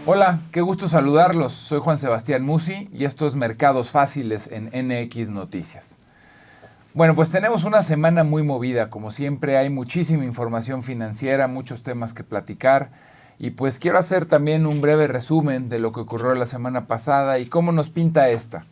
Hola, qué gusto saludarlos. Soy Juan Sebastián Musi y esto es Mercados Fáciles en NX Noticias. Bueno, pues tenemos una semana muy movida. Como siempre hay muchísima información financiera, muchos temas que platicar y pues quiero hacer también un breve resumen de lo que ocurrió la semana pasada y cómo nos pinta esta.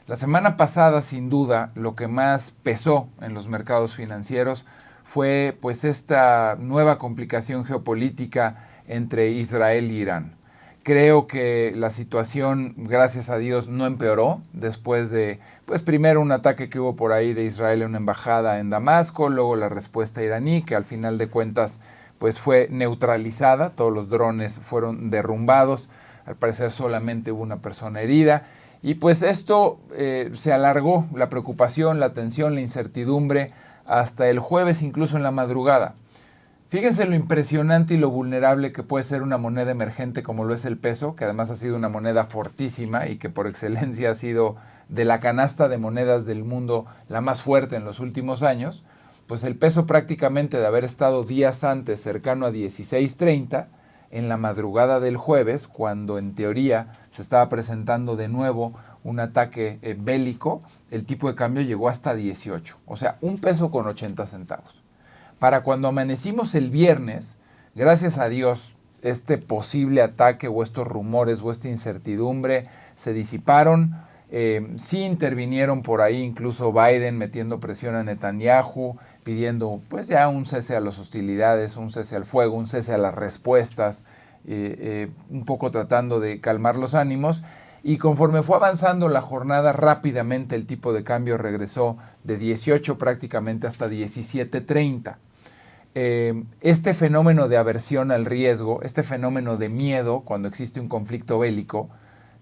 La semana pasada, sin duda, lo que más pesó en los mercados financieros fue pues esta nueva complicación geopolítica entre Israel e Irán. Creo que la situación, gracias a Dios, no empeoró después de, pues primero un ataque que hubo por ahí de Israel en una embajada en Damasco, luego la respuesta iraní, que al final de cuentas pues fue neutralizada, todos los drones fueron derrumbados, al parecer solamente hubo una persona herida, y pues esto se alargó, la preocupación, la tensión, la incertidumbre, hasta el jueves incluso en la madrugada. Fíjense lo impresionante y lo vulnerable que puede ser una moneda emergente como lo es el peso, que además ha sido una moneda fortísima y que por excelencia ha sido de la canasta de monedas del mundo la más fuerte en los últimos años. Pues el peso prácticamente de haber estado días antes cercano a 16.30, en la madrugada del jueves, cuando en teoría se estaba presentando de nuevo un ataque bélico, el tipo de cambio llegó hasta 18, o sea, un peso con 80 centavos. Para cuando amanecimos el viernes, gracias a Dios, este posible ataque o estos rumores o esta incertidumbre se disiparon. Sí intervinieron por ahí incluso Biden metiendo presión a Netanyahu, pidiendo pues ya un cese a las hostilidades, un cese al fuego, un cese a las respuestas, un poco tratando de calmar los ánimos. Y conforme fue avanzando la jornada, rápidamente el tipo de cambio regresó de 18 prácticamente hasta 17.30. Este fenómeno de aversión al riesgo, este fenómeno de miedo cuando existe un conflicto bélico,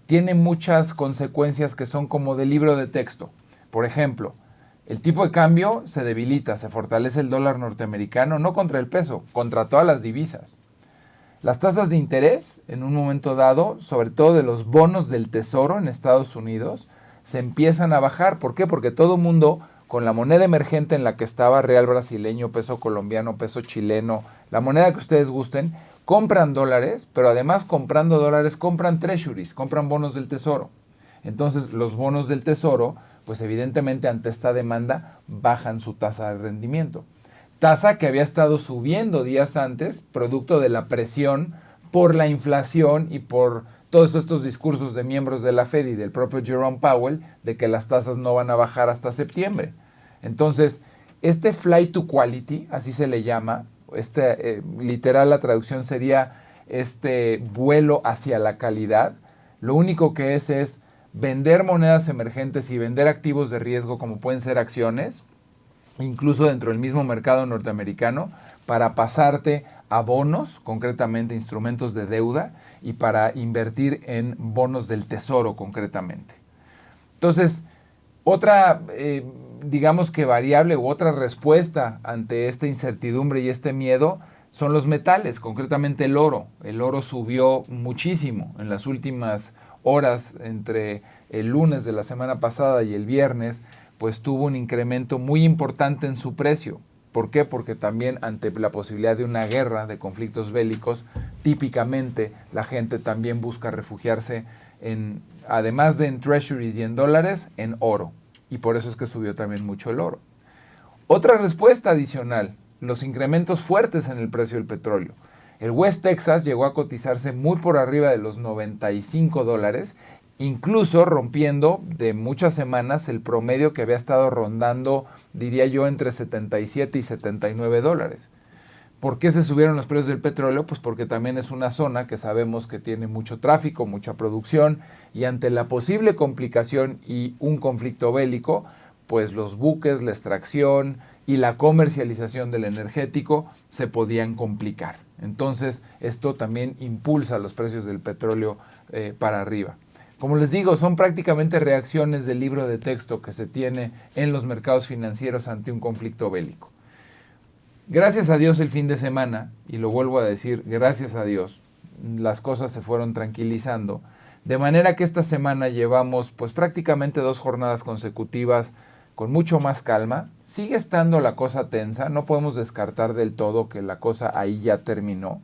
tiene muchas consecuencias que son como de libro de texto. Por ejemplo, el tipo de cambio se debilita, se fortalece el dólar norteamericano, no contra el peso, contra todas las divisas. Las tasas de interés, en un momento dado, sobre todo de los bonos del tesoro en Estados Unidos, se empiezan a bajar. ¿Por qué? Porque todo el mundo, con la moneda emergente en la que estaba, real brasileño, peso colombiano, peso chileno, la moneda que ustedes gusten, compran dólares, pero además comprando dólares compran treasuries, compran bonos del tesoro. Entonces los bonos del tesoro, pues evidentemente ante esta demanda, bajan su tasa de rendimiento. Tasa que había estado subiendo días antes, producto de la presión por la inflación y por todos estos discursos de miembros de la Fed y del propio Jerome Powell de que las tasas no van a bajar hasta septiembre. Entonces, este flight to quality, así se le llama, literal la traducción sería este vuelo hacia la calidad, lo único que es vender monedas emergentes y vender activos de riesgo como pueden ser acciones, incluso dentro del mismo mercado norteamericano, para pasarte a bonos, concretamente instrumentos de deuda, y para invertir en bonos del tesoro, concretamente. Entonces, otra, digamos que variable u otra respuesta ante esta incertidumbre y este miedo son los metales, concretamente el oro. El oro subió muchísimo en las últimas horas entre el lunes de la semana pasada y el viernes, pues tuvo un incremento muy importante en su precio. ¿Por qué? Porque también ante la posibilidad de una guerra, de conflictos bélicos, típicamente la gente también busca refugiarse en, además de en treasuries y en dólares, en oro. Y por eso es que subió también mucho el oro. Otra respuesta adicional, los incrementos fuertes en el precio del petróleo. El West Texas llegó a cotizarse muy por arriba de los $95, incluso rompiendo de muchas semanas el promedio que había estado rondando, diría yo, entre 77 y $79. ¿Por qué se subieron los precios del petróleo? Pues porque también es una zona que sabemos que tiene mucho tráfico, mucha producción, y ante la posible complicación y un conflicto bélico, pues los buques, la extracción y la comercialización del energético se podían complicar. Entonces, esto también impulsa los precios del petróleo para arriba. Como les digo, son prácticamente reacciones del libro de texto que se tiene en los mercados financieros ante un conflicto bélico. Gracias a Dios el fin de semana, y lo vuelvo a decir, gracias a Dios, las cosas se fueron tranquilizando, de manera que esta semana llevamos pues prácticamente 2 jornadas consecutivas con mucho más calma. Sigue estando la cosa tensa, no podemos descartar del todo que la cosa ahí ya terminó,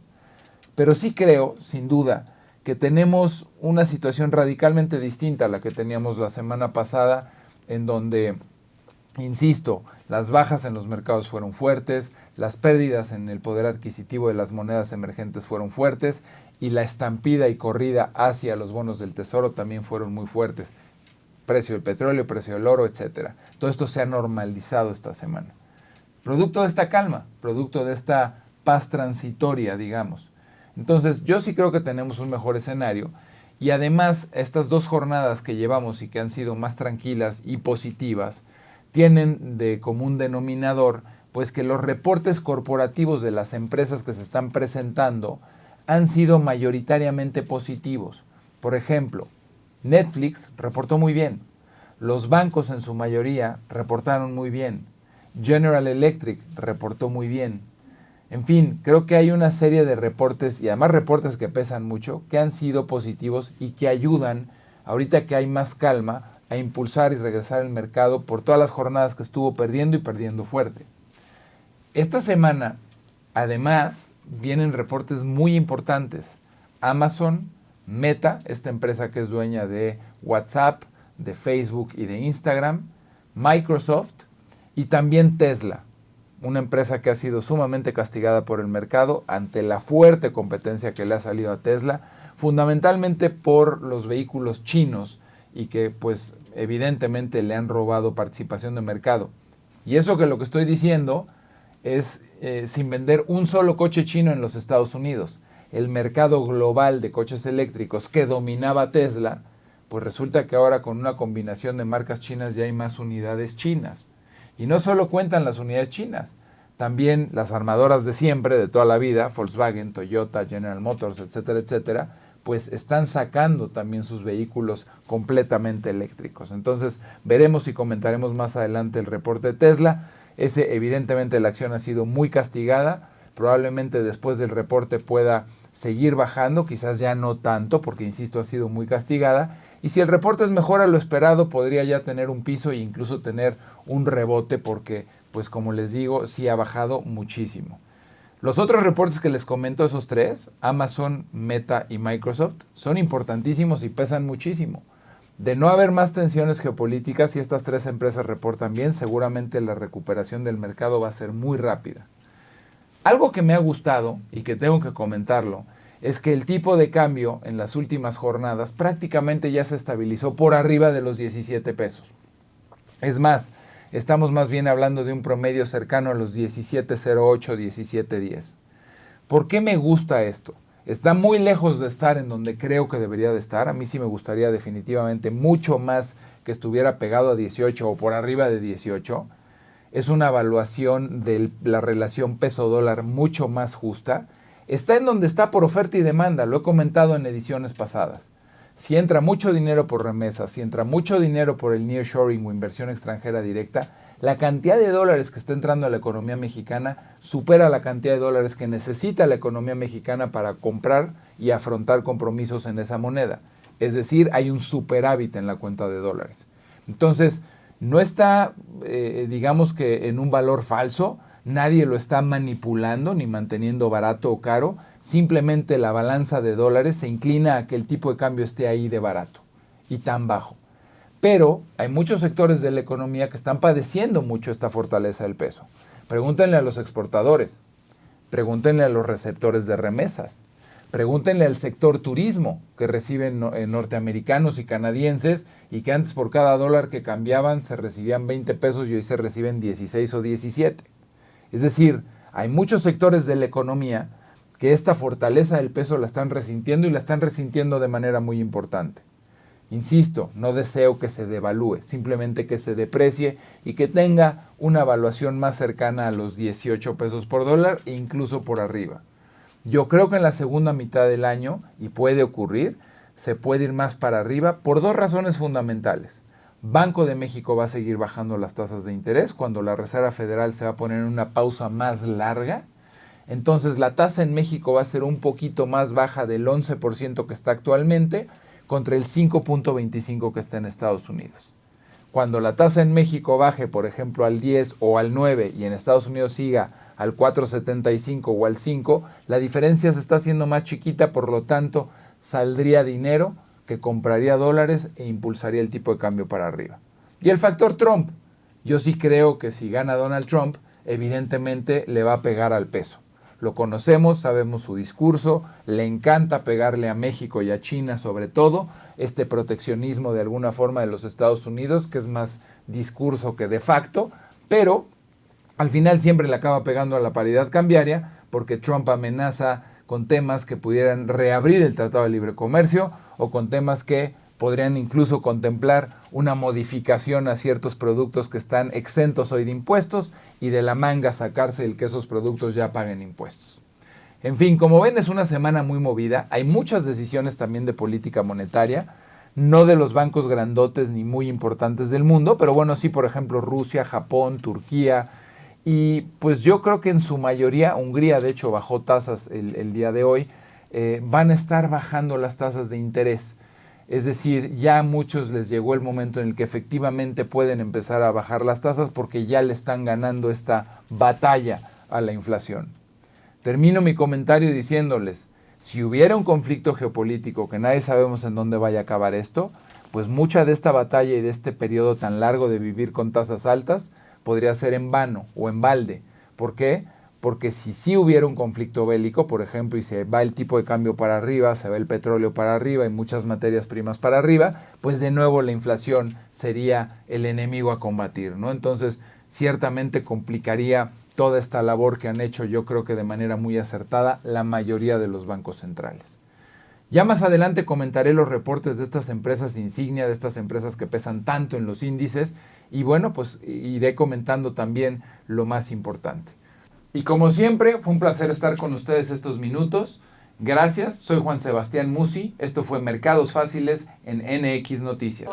pero sí creo, sin duda, que tenemos una situación radicalmente distinta a la que teníamos la semana pasada, en donde, insisto, las bajas en los mercados fueron fuertes, las pérdidas en el poder adquisitivo de las monedas emergentes fueron fuertes y la estampida y corrida hacia los bonos del tesoro también fueron muy fuertes. Precio del petróleo, precio del oro, etcétera. Todo esto se ha normalizado esta semana. Producto de esta calma, producto de esta paz transitoria, digamos. Entonces, yo sí creo que tenemos un mejor escenario y además estas 2 jornadas que llevamos y que han sido más tranquilas y positivas tienen de común denominador pues que los reportes corporativos de las empresas que se están presentando han sido mayoritariamente positivos. Por ejemplo, Netflix reportó muy bien, los bancos en su mayoría reportaron muy bien, General Electric reportó muy bien. En fin, creo que hay una serie de reportes, y además reportes que pesan mucho, que han sido positivos y que ayudan, ahorita que hay más calma, a impulsar y regresar el mercado por todas las jornadas que estuvo perdiendo y perdiendo fuerte. Esta semana, además, vienen reportes muy importantes. Amazon, Meta, esta empresa que es dueña de WhatsApp, de Facebook y de Instagram, Microsoft y también Tesla, una empresa que ha sido sumamente castigada por el mercado ante la fuerte competencia que le ha salido a Tesla, fundamentalmente por los vehículos chinos y que pues evidentemente le han robado participación de mercado. Y eso que lo que estoy diciendo es sin vender un solo coche chino en los Estados Unidos. El mercado global de coches eléctricos que dominaba Tesla, pues resulta que ahora con una combinación de marcas chinas ya hay más unidades chinas. Y no solo cuentan las unidades chinas, también las armadoras de siempre, de toda la vida, Volkswagen, Toyota, General Motors, etcétera, etcétera, pues están sacando también sus vehículos completamente eléctricos. Entonces veremos y comentaremos más adelante el reporte de Tesla. Evidentemente la acción ha sido muy castigada, probablemente después del reporte pueda seguir bajando, quizás ya no tanto, porque insisto, ha sido muy castigada. Y si el reporte es mejor a lo esperado, podría ya tener un piso e incluso tener un rebote porque, pues como les digo, sí ha bajado muchísimo. Los otros reportes que les comento, esos 3, Amazon, Meta y Microsoft, son importantísimos y pesan muchísimo. De no haber más tensiones geopolíticas, si estas 3 empresas reportan bien, seguramente la recuperación del mercado va a ser muy rápida. Algo que me ha gustado y que tengo que comentarlo es que el tipo de cambio en las últimas jornadas prácticamente ya se estabilizó por arriba de los 17 pesos. Es más, estamos más bien hablando de un promedio cercano a los 17.08, 17.10. ¿Por qué me gusta esto? Está muy lejos de estar en donde creo que debería de estar. A mí sí me gustaría definitivamente mucho más que estuviera pegado a 18 o por arriba de 18. Es una evaluación de la relación peso-dólar mucho más justa. Está en donde está por oferta y demanda, lo he comentado en ediciones pasadas. Si entra mucho dinero por remesas, si entra mucho dinero por el nearshoring o inversión extranjera directa, la cantidad de dólares que está entrando a la economía mexicana supera la cantidad de dólares que necesita la economía mexicana para comprar y afrontar compromisos en esa moneda. Es decir, hay un superávit en la cuenta de dólares. Entonces, no está, digamos que en un valor falso, nadie lo está manipulando ni manteniendo barato o caro, simplemente la balanza de dólares se inclina a que el tipo de cambio esté ahí de barato y tan bajo. Pero hay muchos sectores de la economía que están padeciendo mucho esta fortaleza del peso. Pregúntenle a los exportadores, pregúntenle a los receptores de remesas, pregúntenle al sector turismo que reciben norteamericanos y canadienses y que antes por cada dólar que cambiaban se recibían 20 pesos y hoy se reciben 16 o 17. Es decir, hay muchos sectores de la economía que esta fortaleza del peso la están resintiendo y la están resintiendo de manera muy importante. Insisto, no deseo que se devalúe, simplemente que se deprecie y que tenga una evaluación más cercana a los 18 pesos por dólar e incluso por arriba. Yo creo que en la segunda mitad del año, y puede ocurrir, se puede ir más para arriba por 2 razones fundamentales. Banco de México va a seguir bajando las tasas de interés cuando la Reserva Federal se va a poner en una pausa más larga. Entonces la tasa en México va a ser un poquito más baja del 11% que está actualmente contra el 5.25% que está en Estados Unidos. Cuando la tasa en México baje, por ejemplo, al 10 o al 9 y en Estados Unidos siga al 4.75 o al 5, la diferencia se está haciendo más chiquita, por lo tanto, saldría dinero que compraría dólares e impulsaría el tipo de cambio para arriba. Y el factor Trump. Yo sí creo que si gana Donald Trump, evidentemente le va a pegar al peso. Lo conocemos, sabemos su discurso, le encanta pegarle a México y a China sobre todo, este proteccionismo de alguna forma de los Estados Unidos, que es más discurso que de facto, pero al final siempre le acaba pegando a la paridad cambiaria porque Trump amenaza con temas que pudieran reabrir el Tratado de Libre Comercio o con temas que podrían incluso contemplar una modificación a ciertos productos que están exentos hoy de impuestos y de la manga sacarse el que esos productos ya paguen impuestos. En fin, como ven, es una semana muy movida. Hay muchas decisiones también de política monetaria, no de los bancos grandotes ni muy importantes del mundo, pero bueno, sí, por ejemplo, Rusia, Japón, Turquía, y pues yo creo que en su mayoría, Hungría de hecho bajó tasas el día de hoy, van a estar bajando las tasas de interés. Es decir, ya a muchos les llegó el momento en el que efectivamente pueden empezar a bajar las tasas porque ya le están ganando esta batalla a la inflación. Termino mi comentario diciéndoles, si hubiera un conflicto geopolítico que nadie sabemos en dónde vaya a acabar esto, pues mucha de esta batalla y de este periodo tan largo de vivir con tasas altas podría ser en vano o en balde. ¿Por qué? Porque si sí hubiera un conflicto bélico, por ejemplo, y se va el tipo de cambio para arriba, se va el petróleo para arriba y muchas materias primas para arriba, pues de nuevo la inflación sería el enemigo a combatir, ¿no? Entonces, ciertamente complicaría toda esta labor que han hecho, yo creo que de manera muy acertada, la mayoría de los bancos centrales. Ya más adelante comentaré los reportes de estas empresas insignia, de estas empresas que pesan tanto en los índices, y bueno, pues iré comentando también lo más importante. Y como siempre, fue un placer estar con ustedes estos minutos. Gracias, soy Juan Sebastián Musi. Esto fue Mercados Fáciles en NX Noticias.